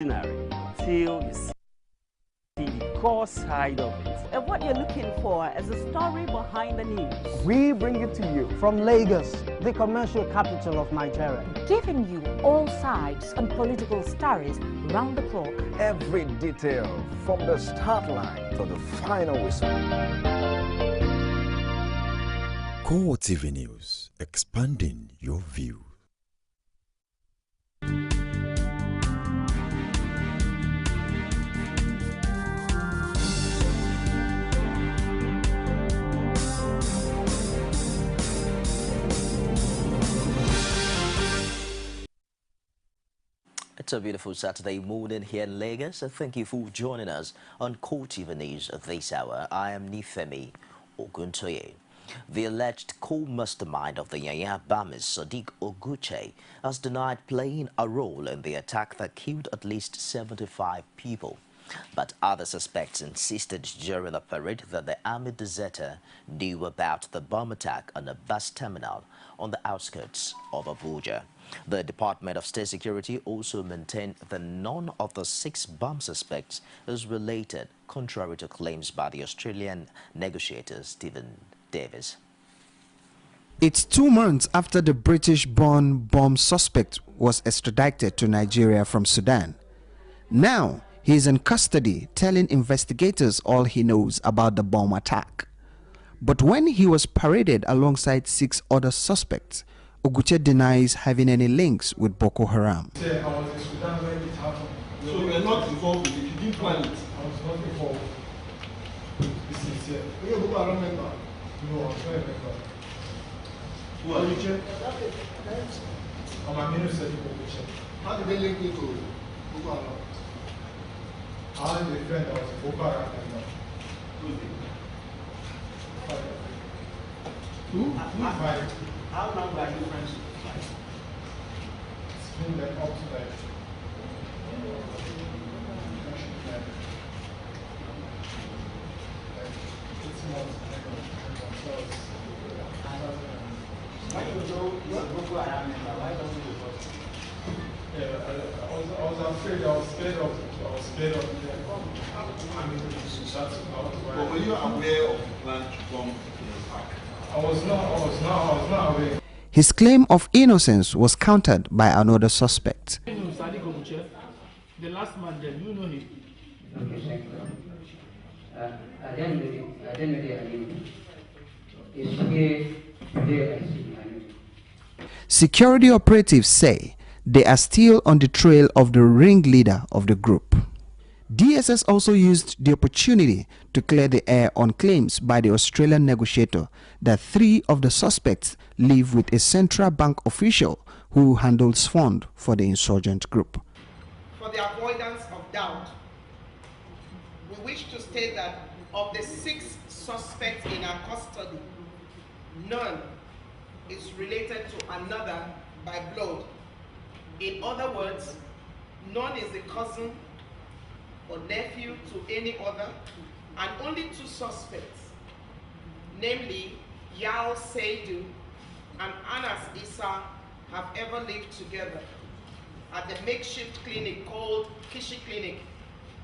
till you see the core side of it. And what you're looking for is the story behind the news. We bring it to you from Lagos, the commercial capital of Nigeria. Giving you all sides and political stories round the clock. Every detail from the start line to the final whistle. CoreTV News, expanding your view. It's a beautiful Saturday morning here in Lagos, and thank you for joining us on CoreTV News of this hour. I am Nifemi Oguntoye. The alleged co-mastermind of the Yaya bombers, Sadiq Oguche, has denied playing a role in the attack that killed at least 75 people. But other suspects insisted during the parade that the army deserter knew about the bomb attack on a bus terminal on the outskirts of Abuja. The Department of State Security also maintained that none of the 6 bomb suspects is related, contrary to claims by the Australian negotiator Stephen Davis. It's 2 months after the British-born bomb suspect was extradited to Nigeria from Sudan. Now, he is in custody, telling investigators all he knows about the bomb attack. But when he was paraded alongside 6 other suspects, Oguche denies having any links with Boko Haram. I was in Sudan when it happened. So you were not involved with it, you didn't plan it? I was not involved. This is here. Are you a Boko Haram member? No, I was not a member. Who are you? I'm a minister of Oguche. How did they link you to Boko Haram? I had a friend that was a Boko Haram member. Who? How long were you friends with? It's been like up to like 6 months. Why you go Boko Haram member? Why don't you go? Yeah, I was afraid. I was scared of them. I mean, but were you aware of the plan to come to the park? I was not aware. His claim of innocence was countered by another suspect. The last man there, you know him? I don't know. Security operatives say they are still on the trail of the ringleader of the group. DSS also used the opportunity to clear the air on claims by the Australian negotiator that 3 of the suspects live with a central bank official who handles funds for the insurgent group. For the avoidance of doubt, we wish to state that of the 6 suspects in our custody, none is related to another by blood. In other words, none is a cousin or nephew to any other, and only 2 suspects, namely Yao Seidu and Anas Issa, have ever lived together at the makeshift clinic called Kishi Clinic,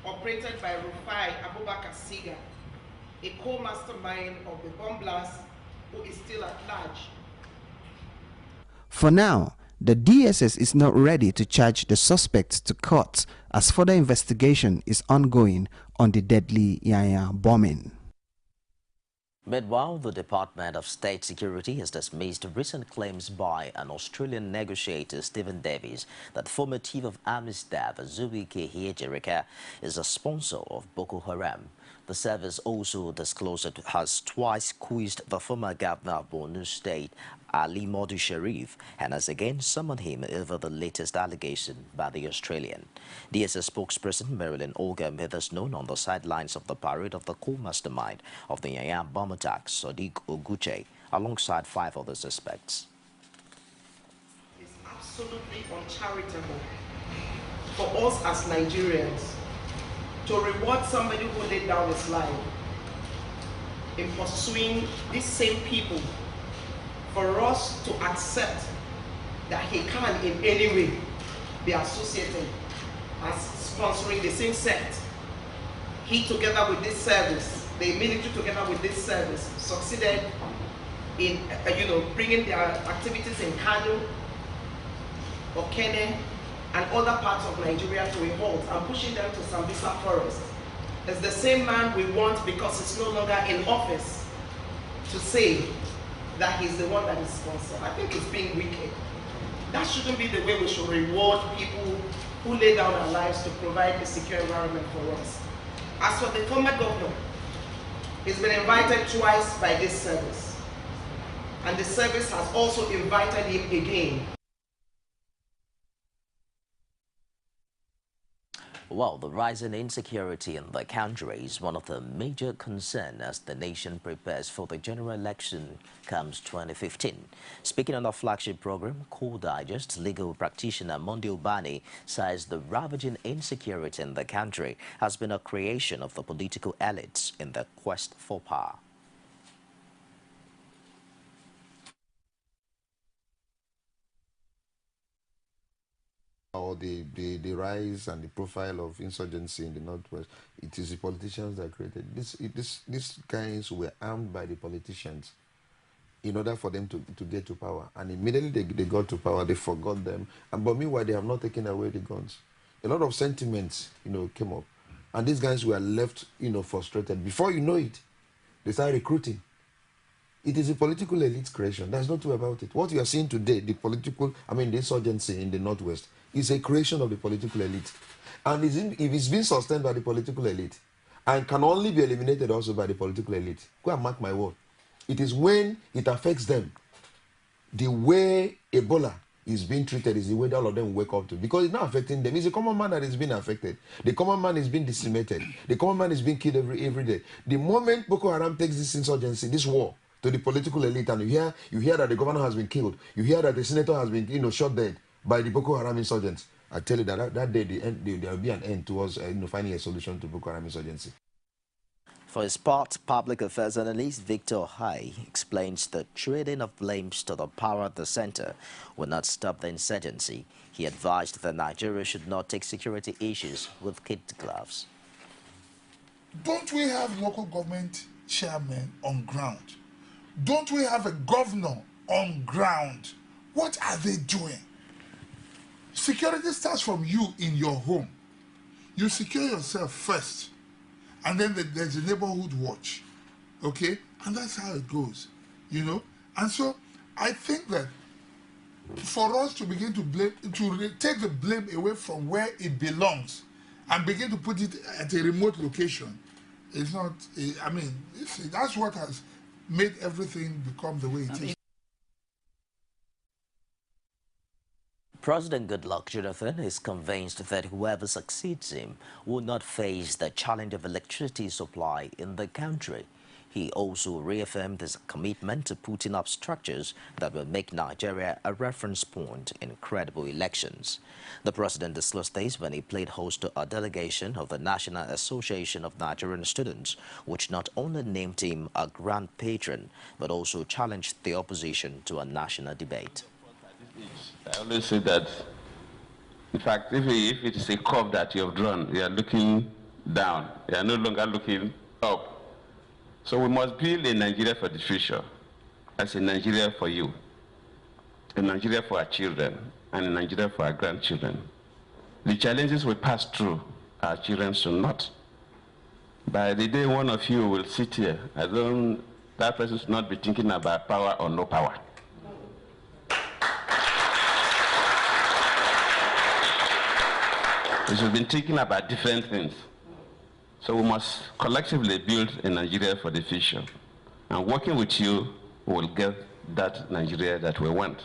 operated by Rufai Abubakar Siga, a co-mastermind of the bomb blast who is still at large. For now, the DSS is not ready to charge the suspects to court as further investigation is ongoing on the deadly Yaya bombing. Meanwhile, the Department of State Security has dismissed recent claims by an Australian negotiator, Stephen Davis, that former Chief of Army Staff Zuwike Jerika is a sponsor of Boko Haram. The service also disclosed it has twice quizzed the former governor of Borno State, Ali Modu Sharif, and has again summoned him over the latest allegation by the Australian. DSS spokesperson Marilyn Olga made this known on the sidelines of the parade of the co-mastermind of the Yaya bomb attack, Sadiq Oguche, alongside 5 other suspects. It's absolutely uncharitable for us as Nigerians to reward somebody who laid down his life in pursuing these same people, for us to accept that he can in any way be associated as sponsoring the same sect. He, together with this service, the military together with this service, succeeded in bringing their activities in Kano, Okene, and other parts of Nigeria to a halt and pushing them to Sambisa Forest. It's the same man we want, because he's no longer in office, to say that he's the one that is sponsored. I think it's being wicked. That shouldn't be the way we should reward people who lay down their lives to provide a secure environment for us. As for the former governor, he's been invited twice by this service, and the service has also invited him again. Well, the rising insecurity in the country is one of the major concerns as the nation prepares for the general election comes 2015. Speaking on the flagship program, Core Digest, legal practitioner Monday Ubani says the ravaging insecurity in the country has been a creation of the political elites in their quest for power. Or the rise and the profile of insurgency in the Northwest, it is the politicians that created these guys were armed by the politicians in order for them to get to power, and immediately they got to power, they forgot them, but meanwhile they have not taken away the guns. A lot of sentiments came up, and these guys were left frustrated. Before you know it, they started recruiting. It is a political elite creation. There's no two about it. What you are seeing today, the insurgency in the Northwest, is a creation of the political elite. And if it's been sustained by the political elite and can only be eliminated also by the political elite, go and mark my word. It is when it affects them. The way Ebola is being treated is the way that all of them wake up to. Because it's not affecting them. It's a common man that is being affected. The common man is being decimated. The common man is being killed every day. The moment Boko Haram takes this insurgency, this war, to the political elite, and you hear that the governor has been killed, you hear that the senator has been shot dead by the Boko Haram insurgents, I tell you that day there will be an end towards finding a solution to Boko Haram insurgency. For his part, public affairs analyst Victor Hai explains the trading of blames to the power at the center will not stop the insurgency. He advised that Nigeria should not take security issues with kid gloves. Don't we have local government chairmen on ground? Don't we have a governor on ground? What are they doing? Security starts from you in your home. You secure yourself first, and then there's a neighborhood watch, okay? And that's how it goes, And so I think that for us to begin to blame, to take the blame away from where it belongs and begin to put it at a remote location, is not, that's what has made everything become the way it is. President Goodluck Jonathan is convinced that whoever succeeds him will not face the challenge of electricity supply in the country. He also reaffirmed his commitment to putting up structures that will make Nigeria a reference point in credible elections. The president disclosed this when he played host to a delegation of the National Association of Nigerian Students, which not only named him a grand patron, but also challenged the opposition to a national debate. I always say that, in fact, if it is a curve that you have drawn, you are looking down. You are no longer looking up. So we must build a Nigeria for the future, as a Nigeria for you, a Nigeria for our children, and a Nigeria for our grandchildren. The challenges we pass through, our children should not. By the day one of you will sit here, that person should not be thinking about power or no power. We should be thinking about different things. So we must collectively build a Nigeria for the future. And working with you, we will get that Nigeria that we want.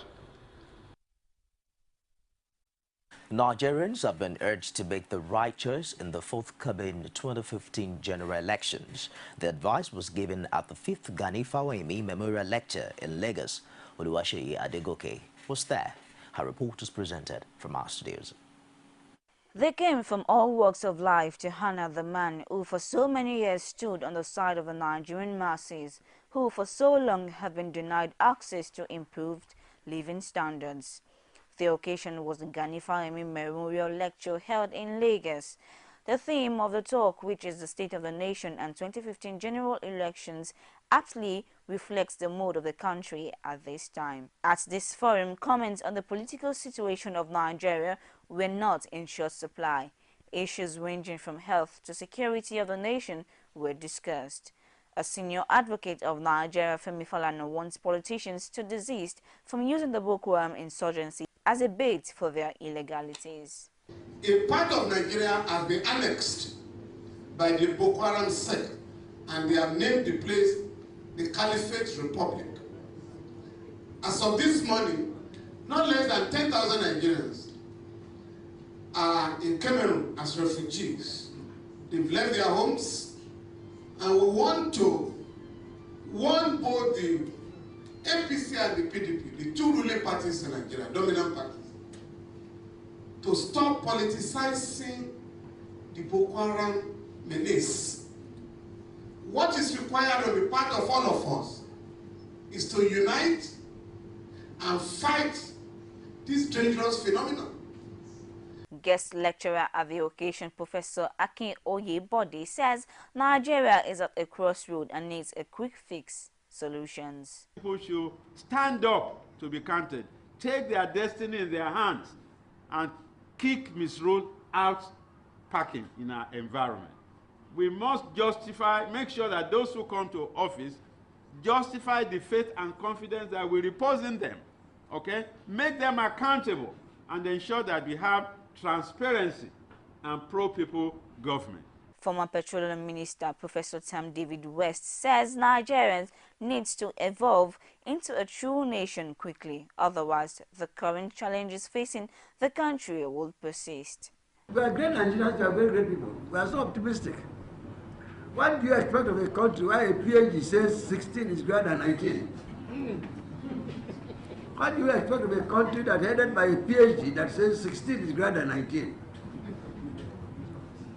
Nigerians have been urged to make the right choice in the forthcoming 2015 general elections. The advice was given at the 5th Gani Fawemi Memorial Lecture in Lagos. Oluwaseyi Adegoke was there. Her report is presented from our studios. They came from all walks of life to honor the man who for so many years stood on the side of the Nigerian masses, who for so long have been denied access to improved living standards. The occasion was the Gani Fahimi Memorial Lecture held in Lagos. The theme of the talk, which is the state of the nation and 2015 general elections, aptly reflects the mood of the country at this time. At this forum, comments on the political situation of Nigeria were not in short supply. Issues ranging from health to security of the nation were discussed. A senior advocate of Nigeria, Femi Falana, wants politicians to desist from using the Boko Haram insurgency as a bait for their illegalities. A part of Nigeria has been annexed by the Boko Haram sect, and they have named the place the Caliphate Republic. As of this morning, not less than 10,000 Nigerians are in Cameroon as refugees. They've left their homes, and we want to warn both the APC and the PDP, the two ruling parties in Nigeria, dominant parties, to stop politicizing the Boko Haram menace. What is required on the part of all of us is to unite and fight this dangerous phenomenon. Guest lecturer at the occasion, Professor Akin Oyebode, says Nigeria is at a crossroad and needs a quick fix solutions. People should stand up to be counted, take their destiny in their hands, and kick misrule out packing in our environment. We must justify, make sure that those who come to office justify the faith and confidence that we repose in them, okay? Make them accountable and ensure that we have transparency and pro-people government. Former Petroleum Minister Professor Tam David West says Nigerians need to evolve into a true nation quickly. Otherwise, the current challenges facing the country will persist. We are great Nigerians, we are very great people. We are so optimistic. What do you expect of a country where a PhD says 16 is greater than 19? What do you expect of a country that headed by a PhD that says 16 is greater than 19?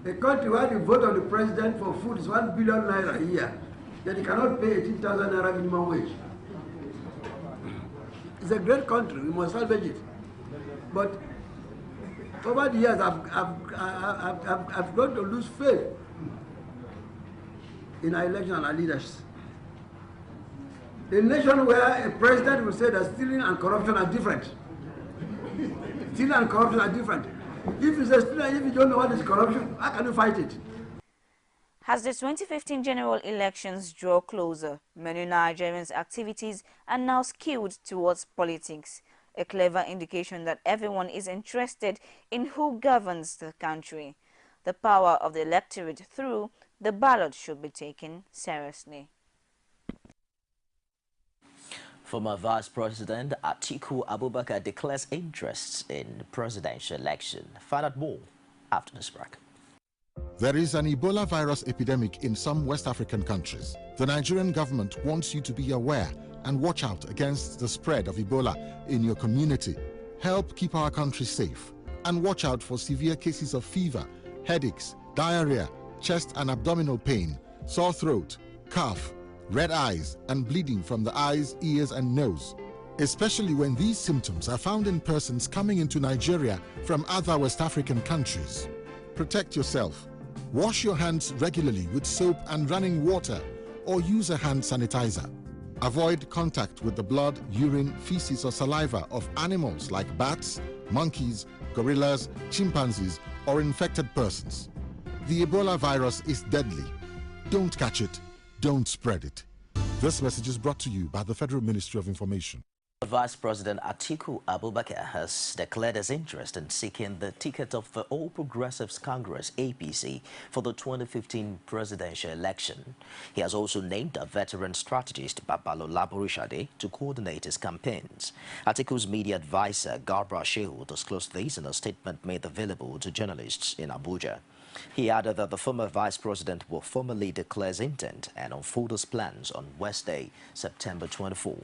A country where the vote of the president for food is 1 billion naira a year, yet he cannot pay 18,000 naira minimum wage. It's a great country, we must salvage it. But over the years, I've grown to lose faith in our election and our leaders. A nation where a president will say that stealing and corruption are different. Stealing and corruption are different. If you say stealing, if you don't know what is corruption, how can you fight it? As the 2015 general elections draw closer, many Nigerians' activities are now skewed towards politics, a clever indication that everyone is interested in who governs the country. The power of the electorate through the ballot should be taken seriously. Former Vice President Atiku Abubakar declares interests in the presidential election. Find out more after this break. There is an Ebola virus epidemic in some West African countries. The Nigerian government wants you to be aware and watch out against the spread of Ebola in your community. Help keep our country safe and watch out for severe cases of fever, headaches, diarrhea, chest and abdominal pain, sore throat, cough, red eyes and bleeding from the eyes, ears and nose, especially when these symptoms are found in persons coming into Nigeria from other West African countries. Protect yourself. Wash your hands regularly with soap and running water or use a hand sanitizer. Avoid contact with the blood, urine, feces or saliva of animals like bats, monkeys, gorillas, chimpanzees or infected persons. The Ebola virus is deadly. Don't catch it. Don't spread it. This message is brought to you by the Federal Ministry of Information. Vice President Atiku Abubakar has declared his interest in seeking the ticket of the All Progressives Congress (APC) for the 2015 presidential election. He has also named a veteran strategist, Babalola Borishade, to coordinate his campaigns. Atiku's media advisor, Garbra Shehu, disclosed this in a statement made available to journalists in Abuja. He added that the former vice president will formally declare his intent and unfold his plans on Wednesday, September 24.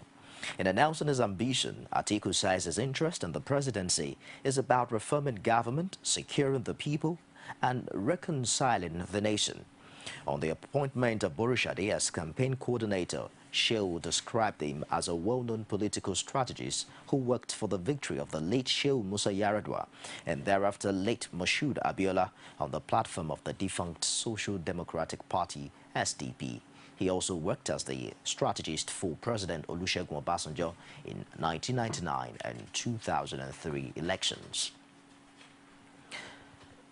In announcing his ambition, Atiku says his interest in the presidency is about reforming government, securing the people, and reconciling the nation. On the appointment of Borishade as campaign coordinator, Shehu described him as a well-known political strategist who worked for the victory of the late Shehu Musa Yaradua and thereafter late Moshood Abiola on the platform of the defunct Social Democratic Party, SDP. He also worked as the strategist for President Olusegun Obasanjo in 1999 and 2003 elections.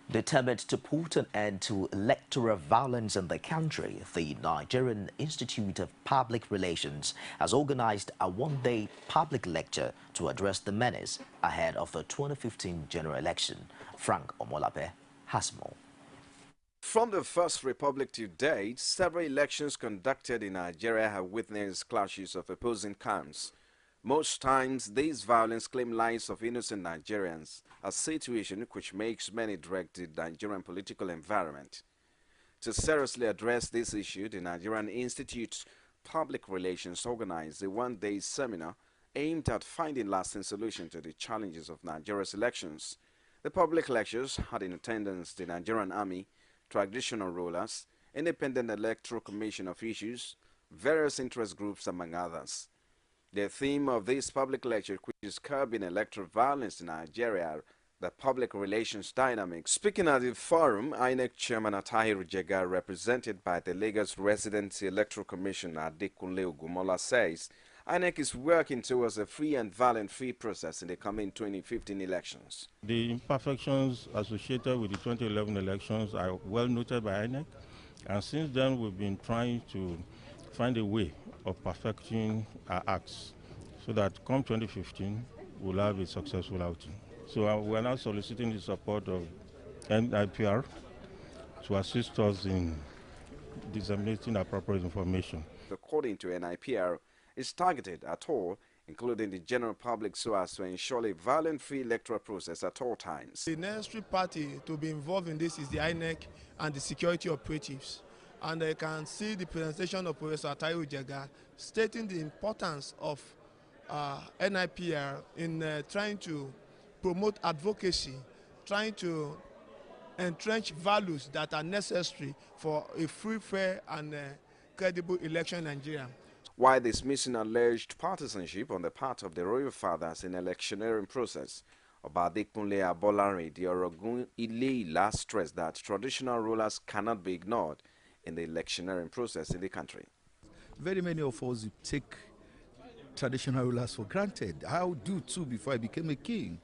Determined to put an end to electoral violence in the country, the Nigerian Institute of Public Relations has organized a one-day public lecture to address the menace ahead of the 2015 general election. Frank Omolape has more. From the First Republic to date, several elections conducted in Nigeria have witnessed clashes of opposing camps. Most times, these violence claim lives of innocent Nigerians, a situation which makes many dread the Nigerian political environment. To seriously address this issue, the Nigerian Institute of Public Relations organized a one-day seminar aimed at finding lasting solutions to the challenges of Nigeria's elections. The public lectures had in attendance the Nigerian Army, traditional rulers, Independent Electoral Commission officials, various interest groups, among others. The theme of this public lecture, which is curbing electoral violence in Nigeria, the public relations dynamics. Speaking at the forum, INEC Chairman Atahiru Jega, represented by the Lagos Residency Electoral Commissioner Adekunle Ogumola, says INEC is working towards a free and violence-free process in the coming 2015 elections. The imperfections associated with the 2011 elections are well noted by INEC, and since then we've been trying to find a way of perfecting our acts so that come 2015 we'll have a successful outing. So we are now soliciting the support of NIPR to assist us in disseminating appropriate information. According to NIPR, it's targeted at all, including the general public, so as to ensure a violent-free electoral process at all times. The necessary party to be involved in this is the INEC and the security operatives. And I can see the presentation of Professor Atahiru Jega stating the importance of NIPR in trying to promote advocacy, trying to entrench values that are necessary for a free, fair, and credible election in Nigeria. While dismissing alleged partisanship on the part of the royal fathers in the electioneering process, Obadekunle Abolare, the Orogun Ile-Ila, stressed that traditional rulers cannot be ignored in the electioneering process in the country. Very many of us take traditional rulers for granted. I would do too before I became a king.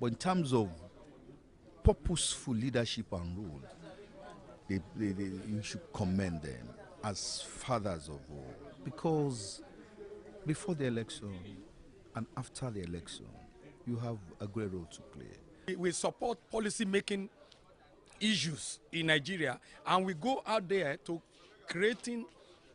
But in terms of purposeful leadership and rule, you should commend them as fathers of all. Because before the election and after the election, you have a great role to play. We support policy-making issues in Nigeria, and we go out there to creating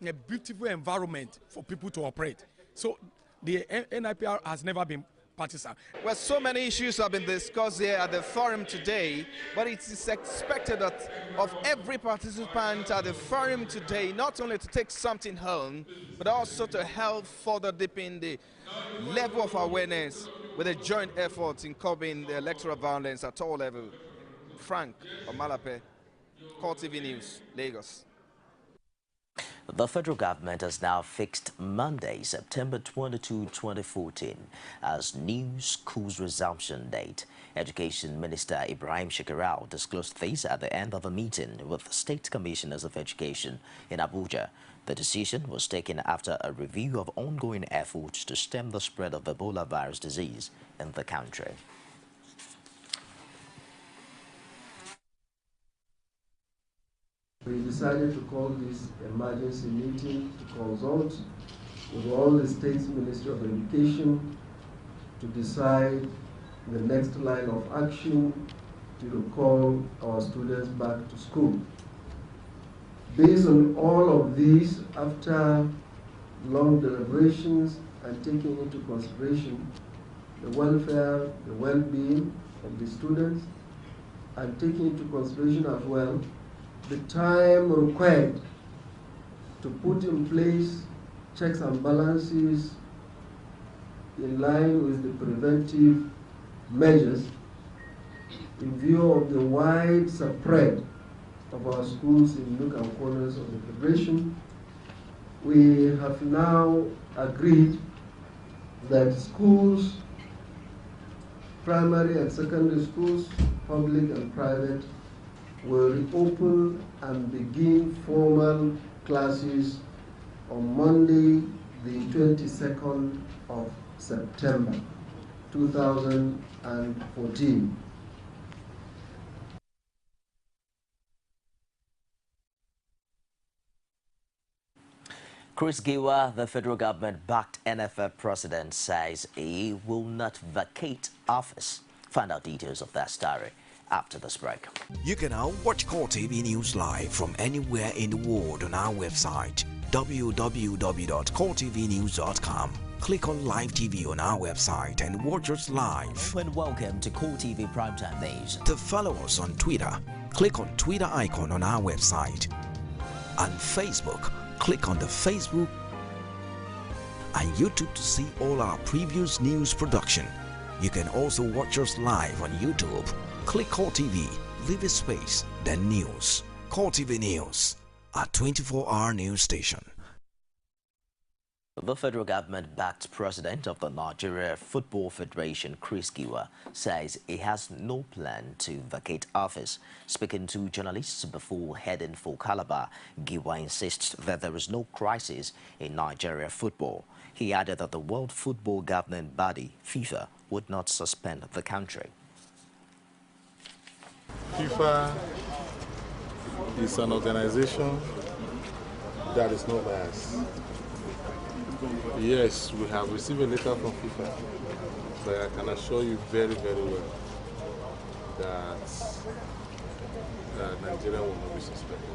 a beautiful environment for people to operate. So the NIPR has never been partisan. Well, so many issues have been discussed here at the forum today, but it is expected that of every participant at the forum today, not only to take something home, but also to help further deepen the level of awareness with a joint effort in curbing the electoral violence at all levels. Frank Omalape, CoreTV News, Lagos. The federal government has now fixed Monday, September 22, 2014 as new school's resumption date. Education Minister Ibrahim Shekarau disclosed this at the end of a meeting with State Commissioners of Education in Abuja. The decision was taken after a review of ongoing efforts to stem the spread of Ebola virus disease in the country. We decided to call this emergency meeting to consult with all the state's Ministry of Education to decide the next line of action to call our students back to school. Based on all of these, after long deliberations and taking into consideration the welfare, the well-being of the students, and taking into consideration as well the time required to put in place checks and balances in line with the preventive measures in view of the wide spread of our schools in nook and corners of the Federation, we have now agreed that schools, primary and secondary schools, public and private, will reopen and begin formal classes on Monday, the 22nd of September 2014. Chris Giwa, the federal government-backed NFF president, says he will not vacate office. Find out details of that story after this break. You can now watch CoreTV News live from anywhere in the world on our website, www.coretvnews.com. Click on Live TV on our website and watch us live. And welcome to CoreTV Primetime Days. To follow us on Twitter, click on Twitter icon on our website. On Facebook, click on the Facebook and YouTube to see all our previous news production. You can also watch us live on YouTube. Click CoreTV, leave a space, then news. CoreTV News, a 24-hour news station. The federal government-backed president of the Nigeria Football Federation, Chris Giwa, says he has no plan to vacate office. Speaking to journalists before heading for Calabar, Giwa insists that there is no crisis in Nigeria football. He added that the World Football Governing Body, FIFA, would not suspend the country. FIFA is an organization that is not biased. Yes, we have received a letter from FIFA, but I can assure you very, very well that Nigeria will not be suspended.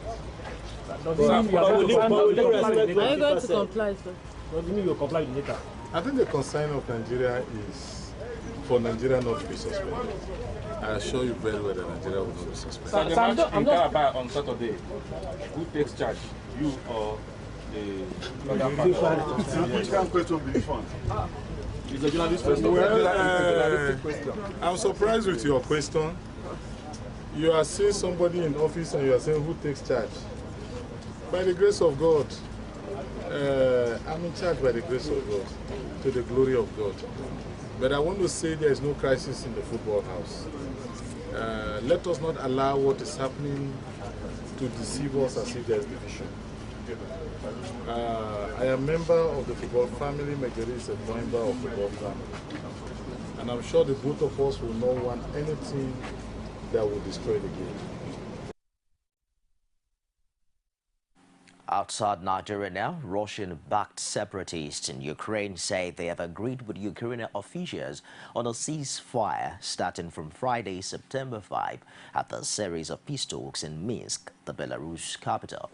Are you going to comply, sir? What do you mean you comply with the letter? I think the concern of Nigeria is for Nigeria not to be suspended. I assure you very well that Nigeria will not be suspended. So the match in Calabar on Saturday, who takes charge? You or Which kind of question will be fun? It's a journalist question. Well, I'm surprised with your question. You are seeing somebody in office and you are saying who takes charge. By the grace of God, I'm in charge by the grace of God, to the glory of God. But I want to say there is no crisis in the football house. Let us not allow what is happening to deceive us as if there is division. I am a member of the football family, Megari is a member of the football family. And I'm sure the both of us will not want anything that will destroy the game. Outside Nigeria now, Russian-backed separatists in Ukraine say they have agreed with Ukrainian officials on a ceasefire starting from Friday, September 5, at the series of peace talks in Minsk, the Belarus capital.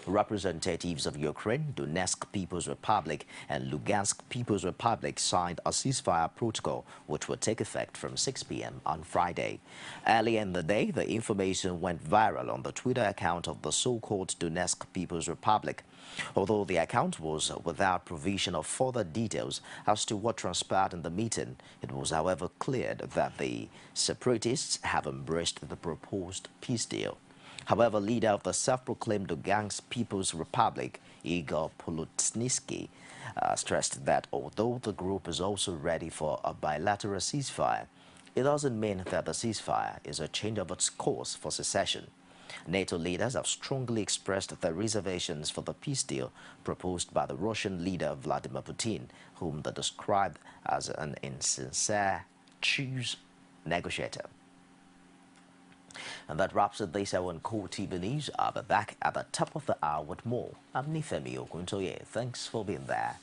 Representatives of Ukraine, Donetsk People's Republic and Lugansk People's Republic signed a ceasefire protocol which will take effect from 6 p.m. on Friday. Earlier in the day, the information went viral on the Twitter account of the so-called Donetsk People's Republic. Although the account was without provision of further details as to what transpired in the meeting, it was however cleared that the separatists have embraced the proposed peace deal. However, leader of the self-proclaimed Lugansk People's Republic, Igor Polutsnitsky, stressed that although the group is also ready for a bilateral ceasefire, it doesn't mean that the ceasefire is a change of its course for secession. NATO leaders have strongly expressed their reservations for the peace deal proposed by the Russian leader Vladimir Putin, whom they described as an insincere choose negotiator. And that wraps it this hour on CoreTV News. I'll be back at the top of the hour with more. I'm Nifemi Okuntoye. Thanks for being there.